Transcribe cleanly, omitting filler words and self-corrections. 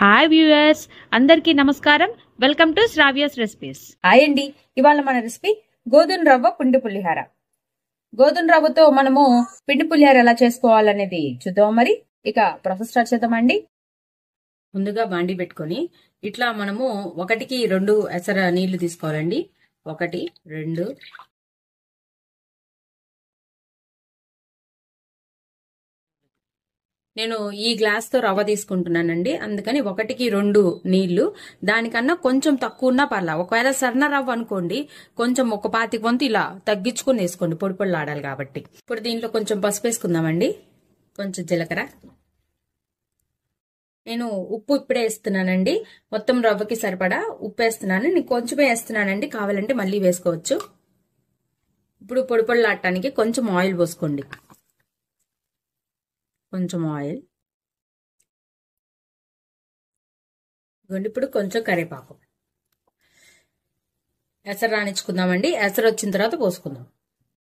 Hi viewers, అందరికీ నమస్కారం. Welcome to Sravya's recipes. Hi అండి. ఇవాళ మన రెసిపీ గోధుమ రవ్వ పిండి పులిహార. గోధుమ రవ్వతో మనము పిండి పులిహార ఎలా చేసుకోవాలనేది చూద్దాం. మరి ఇక ప్రాసెస్ స్టార్ట్ చేద్దామండి. ముందుగా బాండి పెట్టుకొని ఇట్లా మనము 1కి 2 ఎసర నీళ్లు తీసుకోవాలండి. 1 2 నేను ఈ గ్లాస్ తో రవ్వ తీసుకుంటున్నానండి, అందుకని 1కి 2 నీళ్లు. దానికన్నా కొంచెం తక్కువ ఉన్నా పర్లా. ఒకవేళ సన్న రవ్వ అనుకోండి, కొంచెం ఒక 25 వంతు ఇలా తగ్గించుకుని వేసుకోండి, పొడి పొడిలాడాలి కాబట్టి. ఇప్పుడు దీంట్లో కొంచెం పసుపు వేసుకుందామండి, కొంచెం జీలకర్ర. నేను ఉప్పు ఇప్పుడే వేస్తున్నానండి, మొత్తం రవ్వకి సరిపడా ఉప్పు వేస్తున్నాను. నేను కొంచెమే వేస్తున్నానండి, కావాలంటే మళ్ళీ వేసుకోవచ్చు. ఇప్పుడు పొడి పొడిలాడటానికి కొంచెం ఆయిల్ పోసుకోండి, కొంచెం ఆయిల్. ఇప్పుడు కొంచెం కరివేపాకు. ఎసరు రానిచ్చుకుందామండి, ఎసరు వచ్చిన తర్వాత పోసుకుందాం.